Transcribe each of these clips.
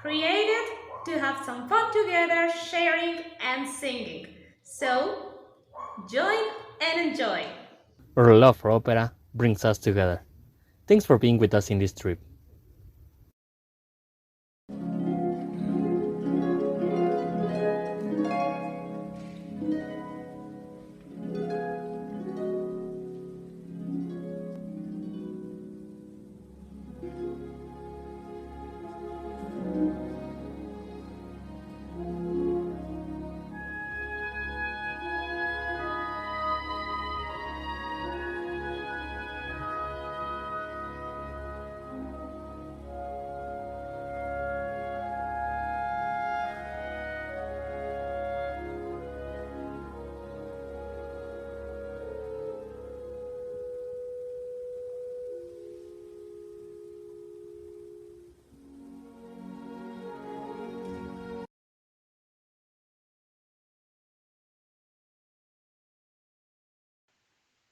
created to have some fun together, sharing and singing. So, join and enjoy. Our love for opera brings us together. Thanks for being with us in this trip.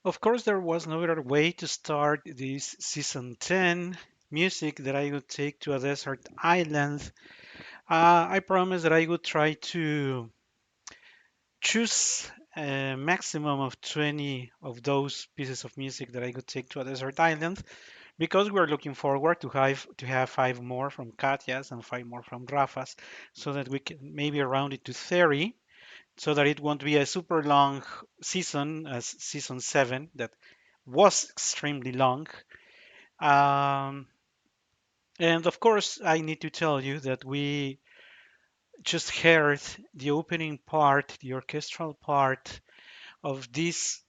Of course, there was no other way to start this season 10 music that I would take to a desert island. I promised that I would try to choose a maximum of 20 of those pieces of music that I could take to a desert island because we're looking forward to have five more from Katya's and five more from Rafa's so that we can maybe round it to 30 so that it won't be a super long season as season 7 that was extremely long. Um, and of course, I need to tell you that we just heard the opening part, the orchestral part of this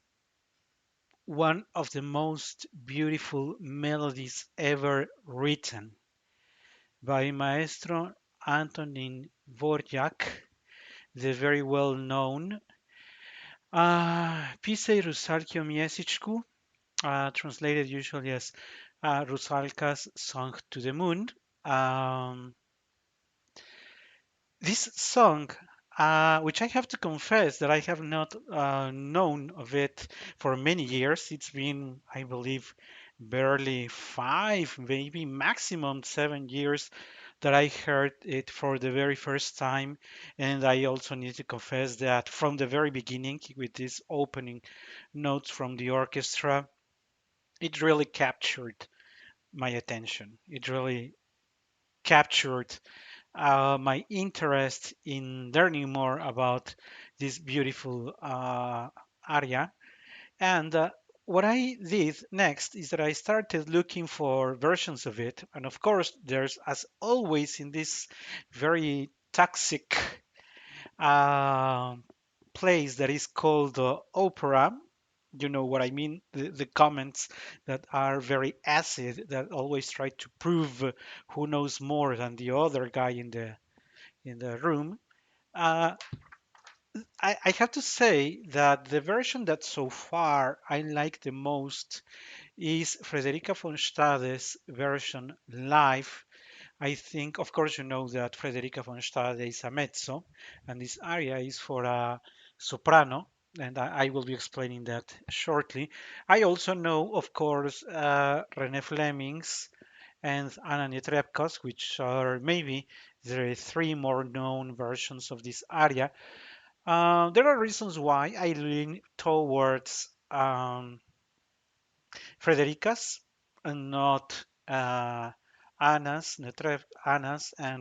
one of the most beautiful melodies ever written by Maestro Antonin Dvorak, the very well known Pisej Rusalki o Miesiczku, translated usually as Rusalka's Song to the Moon. Um, this song, which I have to confess that I have not known of it for many years, it's been, I believe, barely 5, maybe maximum 7 years that I heard it for the very first time. And I also need to confess that from the very beginning, with these opening notes from the orchestra, it really captured my attention. It really captured my interest in learning more about this beautiful area. And what I did next is that I started looking for versions of it. And of course, there's, as always, in this very toxic uh, place that is called opera. You know what I mean? The comments that are very acid, that always try to prove who knows more than the other guy in the room. Uh, I have to say that the version that so far I like the most is Frederica von Stade's version live. I think, of course, you know that Frederica von Stade is a mezzo, and this aria is for a soprano, and I will be explaining that shortly. I also know, of course, René Fleming's and Anna Netrebko's, which are maybe the three more known versions of this aria. There are reasons why I lean towards Frederica's and not Anna's and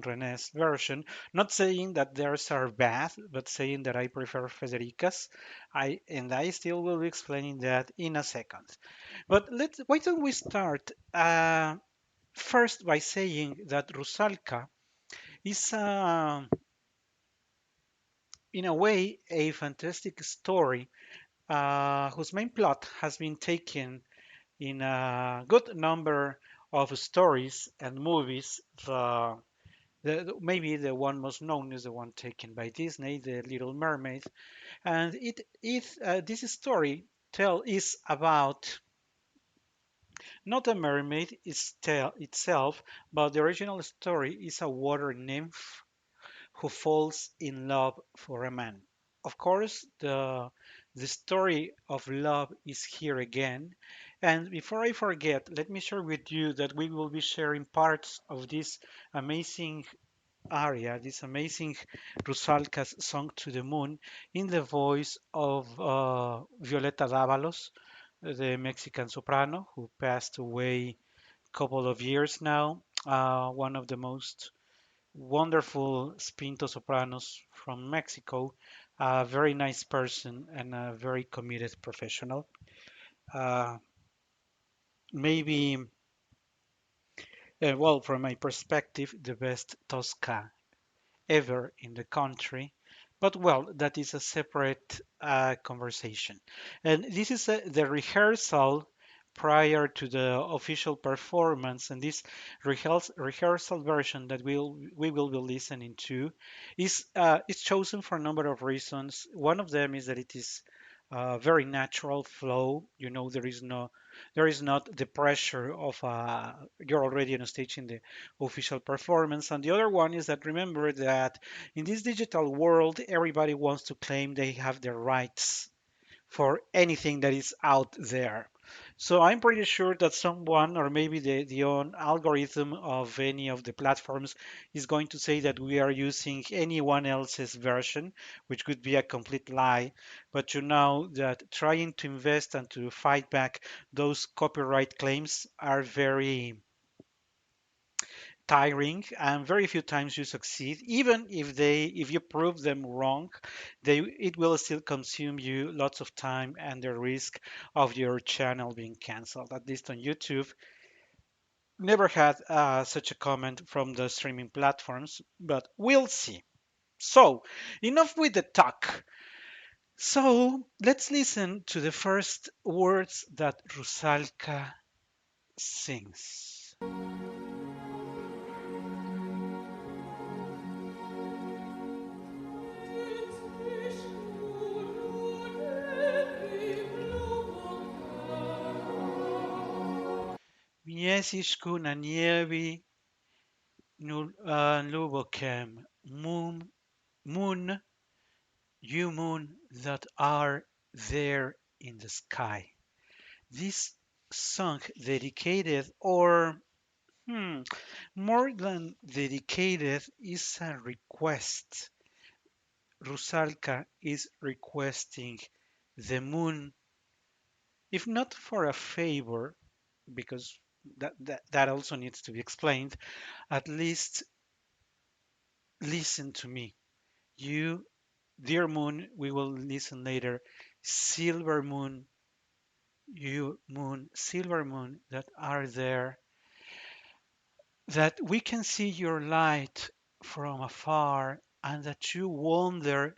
René's version. Not saying that theirs are bad, but saying that I prefer Federica's. I still will be explaining that in a second. But why don't we start first by saying that Rusalka is in a way a fantastic story whose main plot has been taken in a good number of stories and movies. Maybe the one most known is the one taken by Disney, The Little Mermaid, and this story tell is about not a mermaid itself, but the original story is a water nymph who falls in love for a man. Of course, the story of love is here again. And before I forget, let me share with you that we will be sharing parts of this amazing aria, this amazing Rusalka's Song to the Moon, in the voice of Violeta Dávalos, the Mexican soprano who passed away a couple of years now. One of the most wonderful spinto sopranos from Mexico, a very nice person and a very committed professional. Uh, maybe, well, from my perspective, the best Tosca ever in the country. But well, that is a separate conversation. And this is the rehearsal prior to the official performance. And this rehearsal version that we will be listening to is chosen for a number of reasons. One of them is that it is very natural flow. You know, there is not the pressure of you're already on a stage in the official performance. And the other one is that remember that in this digital world, everybody wants to claim they have the rights for anything that is out there. So I'm pretty sure that someone, or maybe the own algorithm of any of the platforms, is going to say that we are using anyone else's version, which could be a complete lie. But you know that trying to invest and to fight back those copyright claims are very tiring and very few times you succeed. Even if you prove them wrong, it will still consume you lots of time and the risk of your channel being canceled. At least on YouTube, never had such a comment from the streaming platforms, but we'll see. So enough with the talk. So let's listen to the first words that Rusalka sings. Miesișcu na nievi nubokem moon, you moon that are there in the sky. This song dedicated, or more than dedicated, is a request. Rusalka is requesting the moon, if not for a favor, because that also needs to be explained, at least listen to me. You, dear moon, we will listen later. Silver moon, you moon, silver moon that are there, that we can see your light from afar and that you wander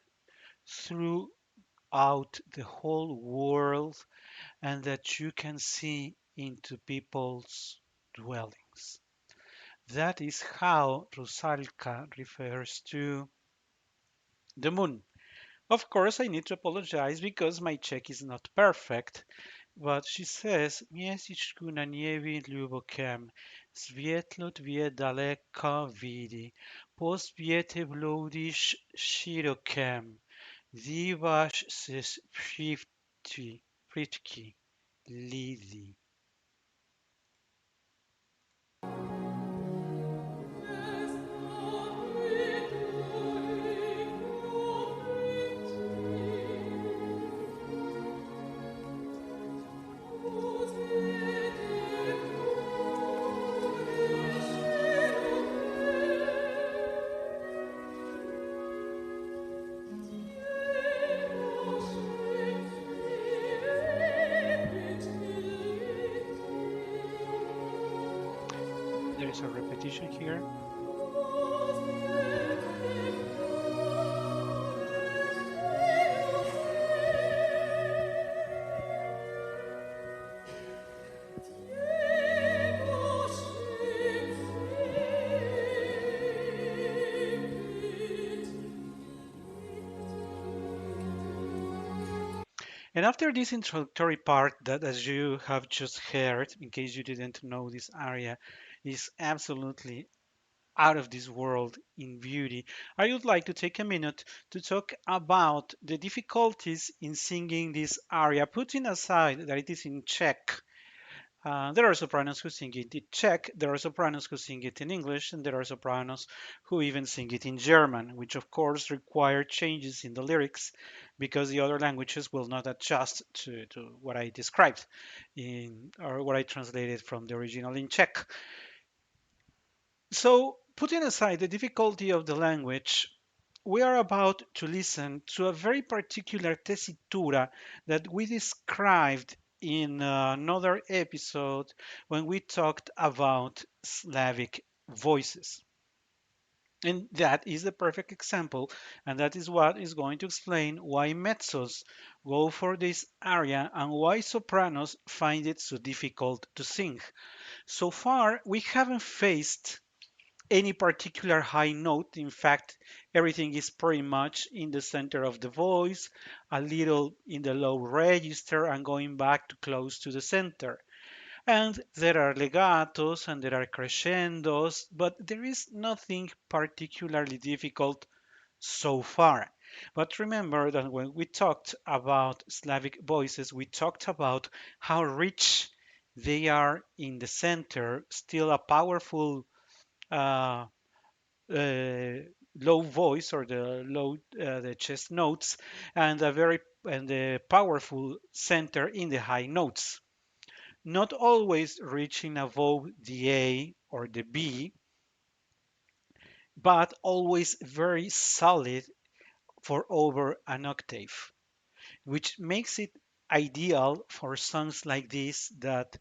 throughout the whole world and that you can see into people's dwellings. That is how Rusalka refers to the moon. Of course, I need to apologize because my Czech is not perfect, but she says, Měsíčku na nebi hlubokém, světlo tvé daleko vidí, po světě bloudíš širokém, díváš se přítky lidí. There is a repetition here. And after this introductory part that, as you have just heard, in case you didn't know, this aria is absolutely out of this world in beauty, I would like to take a minute to talk about the difficulties in singing this aria, putting aside that it is in Czech. There are sopranos who sing it in Czech, there are sopranos who sing it in English, and there are sopranos who even sing it in German, which of course require changes in the lyrics because the other languages will not adjust to what I described or what I translated from the original in Czech. So, putting aside the difficulty of the language, we are about to listen to a very particular tessitura that we described in another episode when we talked about Slavic voices. And that is the perfect example, and that is what is going to explain why mezzos go for this area and why sopranos find it so difficult to sing. So far, we haven't faced any particular high note. In fact, everything is pretty much in the center of the voice, a little in the low register, and going back to close to the center. And there are legatos and there are crescendos, but there is nothing particularly difficult so far. But remember that when we talked about Slavic voices, we talked about how rich they are in the center, still a powerful uh, uh, low voice or the chest notes, and a very and the powerful center in the high notes, not always reaching above the A or the B, but always very solid for over an octave, which makes it ideal for songs like this that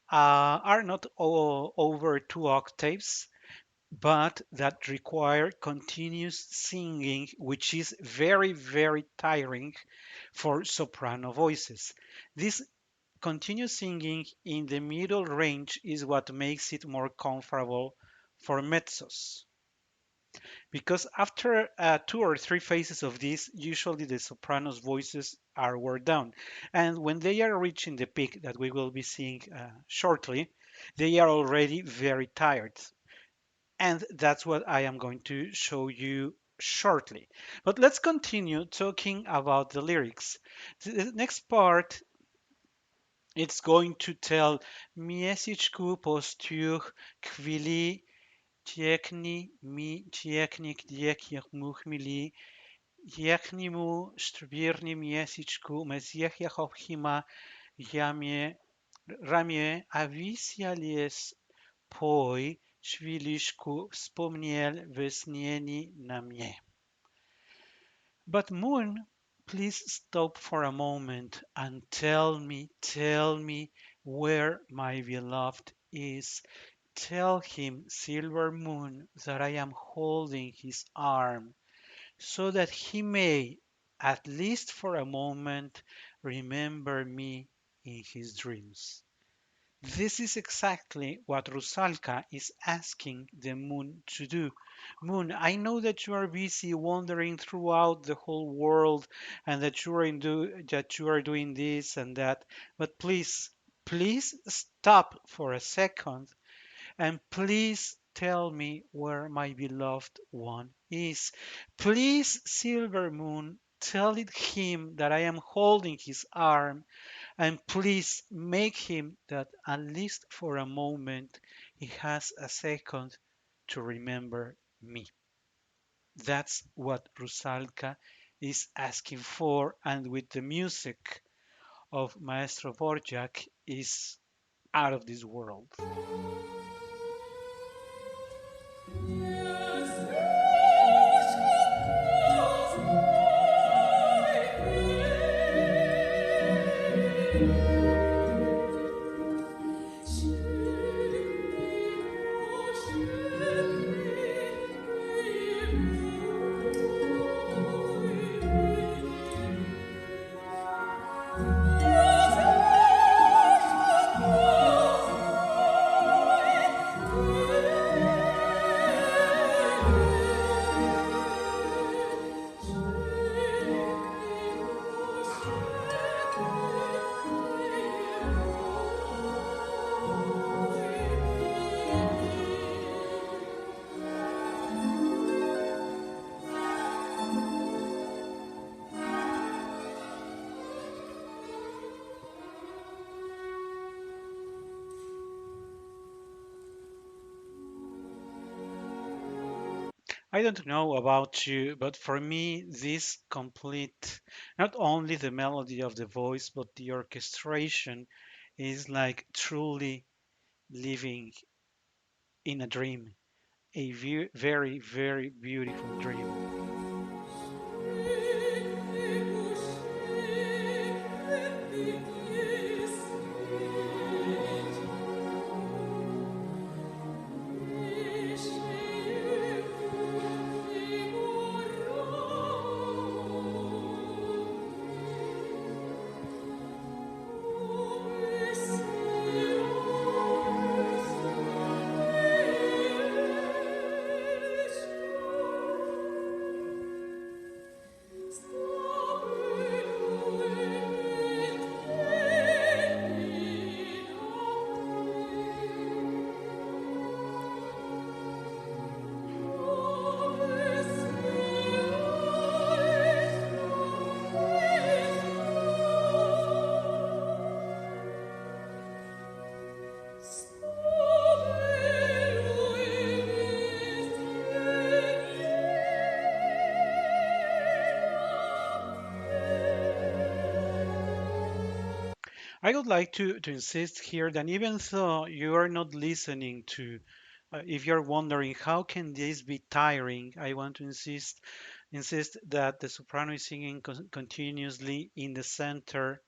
are not over 2 octaves, but that require continuous singing, which is very, very tiring for soprano voices. This continuous singing in the middle range is what makes it more comfortable for mezzos. Because after 2 or 3 phases of this, usually the soprano's voices are wore down. And when they are reaching the peak that we will be seeing shortly, they are already very tired. And that's what I am going to show you shortly. But let's continue talking about the lyrics. The next part, it's going to tell Miesiczku postur chwili ciekni mi cieknik diekich muchmili jechni mu sztwirni miesiczku mezjechach obchima jamie ramię awisja lies poi chwiliczku wspomniel wysnieni na mnie. But Moon, please stop for a moment and tell me where my beloved is. Tell him, Silver Moon, that I am holding his arm, so that he may, at least for a moment, remember me in his dreams. This is exactly what Rusalka is asking the moon to do. Moon, I know that you are busy wandering throughout the whole world and that that you are doing this and that, but please stop for a second and please tell me where my beloved one is. Please, Silver Moon, tell it him that I am holding his arm, and please make him that at least for a moment he has a second to remember me. That's what Rusalka is asking for, and with the music of Maestro Borjak is out of this world. I don't know about you, but for me, this complete, not only the melody of the voice, but the orchestration is like truly living in a dream, a very, very beautiful dream. I would like to insist here that even though you are not listening to, if you're wondering how can this be tiring, I want to insist that the soprano is singing continuously in the center,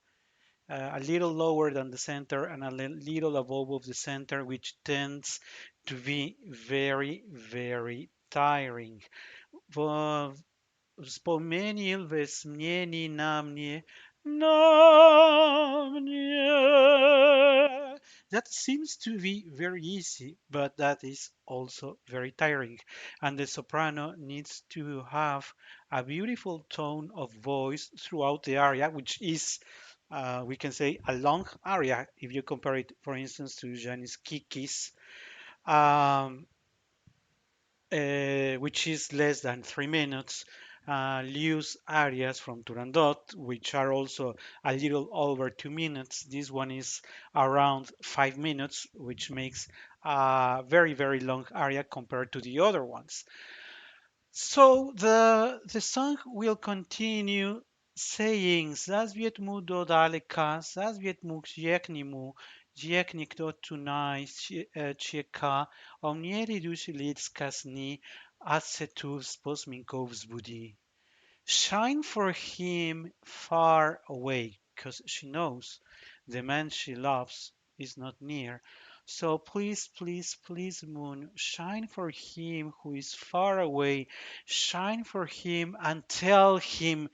a little lower than the center and a little above of the center, which tends to be very, very tiring. Bo Wspomniel wesmnieni na mnie. That seems to be very easy, but that is also very tiring. And the soprano needs to have a beautiful tone of voice throughout the aria, which is, we can say, a long aria if you compare it, for instance, to Janis Kiki's. Um, which is less than 3 minutes. Lewis arias from Turandot, which are also a little over 2 minutes. This one is around 5 minutes, which makes a very, very long aria compared to the other ones. So the song will continue saying Zazviet mu dodaleka, zazviet mu gziekni mu, gzieknik do tunai cieka, omnieri dusi lidskasni, acetu sposminkov zbudi. Shine for him far away, because she knows the man she loves is not near. So please, please, please, moon, shine for him who is far away. Shine for him and tell him.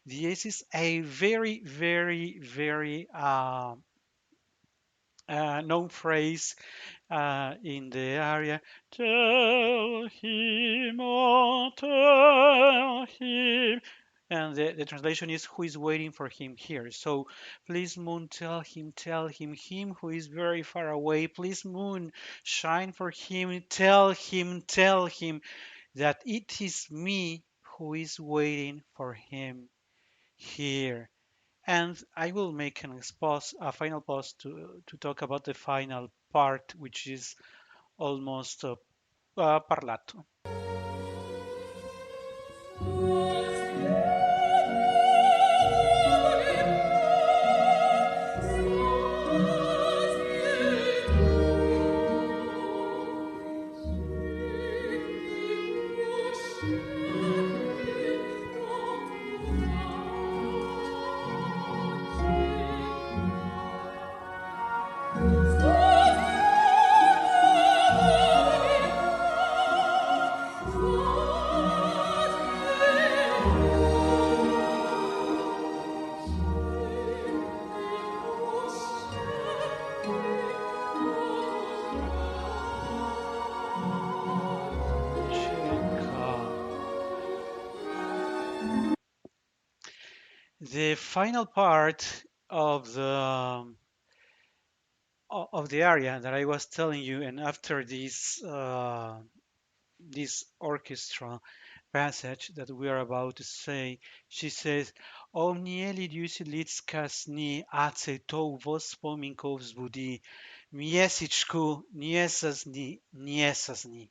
This is a very, very, very known phrase in the area. Tell him, oh, tell him. And the translation is who is waiting for him here. So please, moon, tell him who is very far away. Please, moon, shine for him, tell him that it is me who is waiting for him here. And I will make a final pause to talk about the final part, which is almost parlato. The final part of the aria that I was telling you, and after this orchestra passage that we are about to say, she says, Omnieli diusilitskas ni acetou vospominkov zbudi, miesiczku niesasni, niesasni.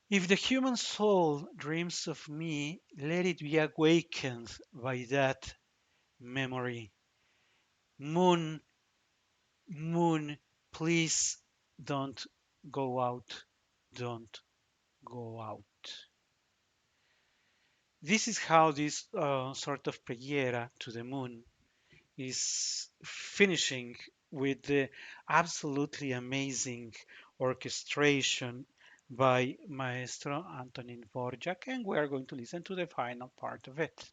If the human soul dreams of me, let it be awakened by that memory. Moon, moon, please don't go out. Don't go out. This is how this sort of preghiera to the moon is finishing with the absolutely amazing orchestration by Maestro Antonin Dvorak, and we are going to listen to the final part of it.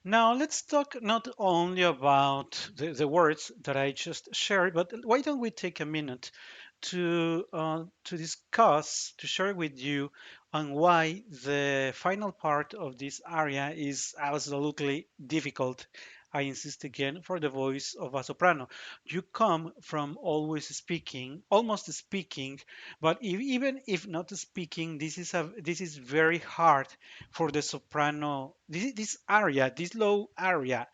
Now let's talk not only about the words that I just shared, but why don't we take a minute to discuss, to share with you on why the final part of this aria is absolutely difficult. I insist again for the voice of a soprano. You come from always speaking, almost speaking, but even if not speaking, this is very hard for the soprano. This area, this low area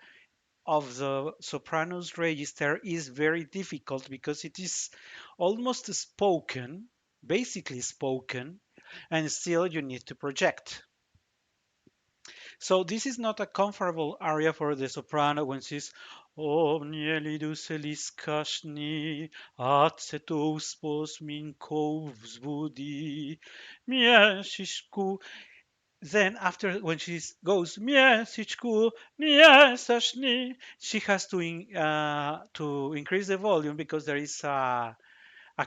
of the soprano's register is very difficult because it is almost spoken, basically spoken, and still you need to project. So this is not a comfortable area for the soprano when she's Omnieliduselis kashni atsetos pos min kovzbudi mieshishku. Then after when she goes miesichku miesashni, she has to increase the volume because there is a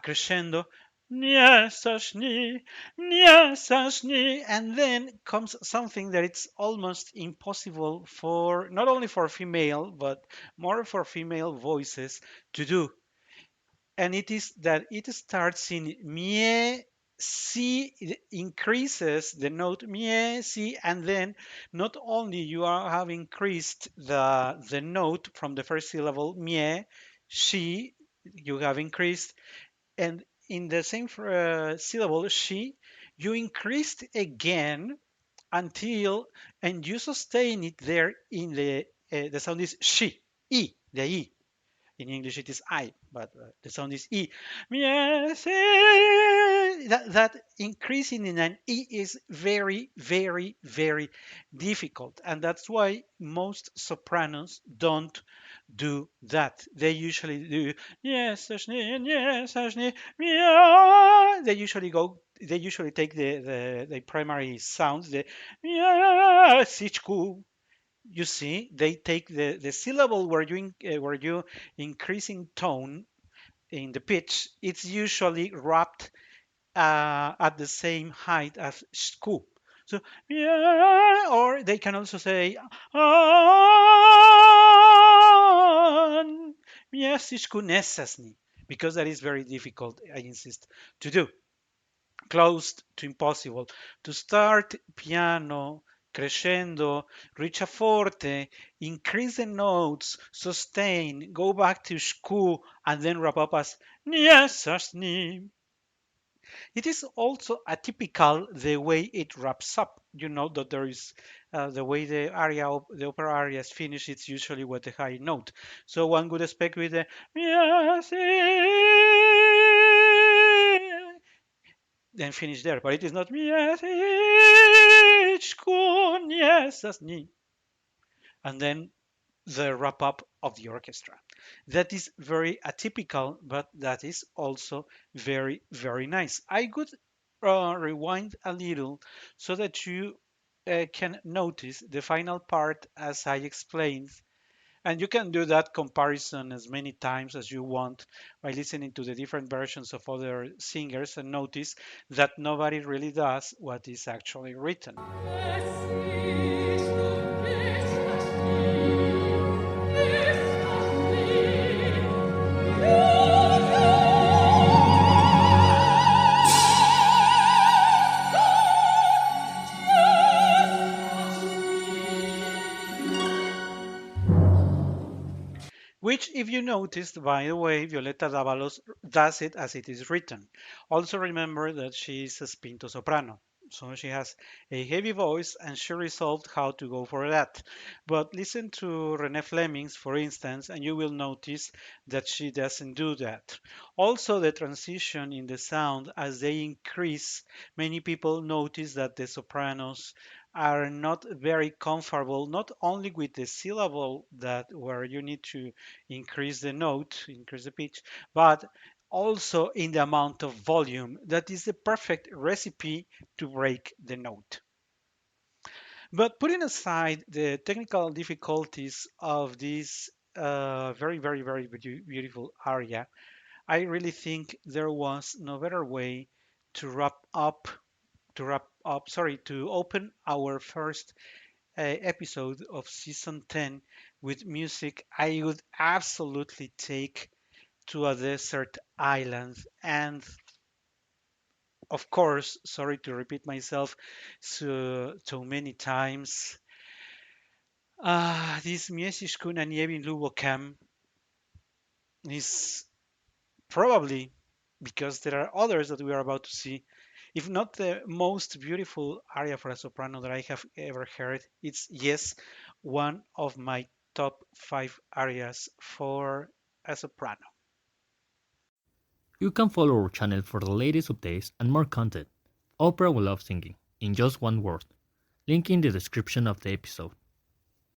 crescendo. Niesashni, niesashni, and then comes something that it's almost impossible for not only for female but more for female voices to do, and it is that it starts in mie si, it increases the note mie si, and then not only you have increased the note from the first syllable mie she, you have increased, and in the same syllable she, you increased again until, and you sustain it there in the sound is she, e, the e. In English, it is I, but the sound is E. Yes, that increasing in an E is very, very, very difficult. And that's why most sopranos don't do that. They usually do, yes, yes, they usually go, they usually take the primary sounds, the yes, you see, they take the syllable where you increasing tone in the pitch. It's usually wrapped at the same height as sku. So yeah, or they can also say an miesisku nesasni, because that is very difficult, I insist, to do, close to impossible. To start piano, crescendo, reach a forte, increase the notes, sustain, go back to sku, and then wrap up as niesasni. It is also atypical the way it wraps up. You know that there is the way the opera aria is finished. It's usually with a high note. So one would expect with the then finish there, but it is not and then the wrap up of the orchestra. That is very atypical, but that is also very, very nice. I could rewind a little so that you can notice the final part as I explained, and you can do that comparison as many times as you want by listening to the different versions of other singers and notice that nobody really does what is actually written. Which, if you noticed, by the way, Violeta Dávalos does it as it is written. Also remember that she is a spinto soprano. So she has a heavy voice and she resolved how to go for that. But listen to Renee Fleming's, for instance, and you will notice that she doesn't do that. Also, the transition in the sound as they increase, many people notice that the sopranos are not very comfortable, not only with the syllable that where you need to increase the note, increase the pitch, but also in the amount of volume. That is the perfect recipe to break the note. But putting aside the technical difficulties of this very, very, very beautiful aria, I really think there was no better way to to open our first episode of season 10 with music I would absolutely take to a desert island. And of course, sorry to repeat myself so many times, this Miesiskun and Yevin Lubocam is probably because there are others that we are about to see. If not the most beautiful aria for a soprano that I have ever heard, it's yes, one of my top five arias for a soprano. You can follow our channel for the latest updates and more content. Opera We Love Singing, in just one word. Link in the description of the episode.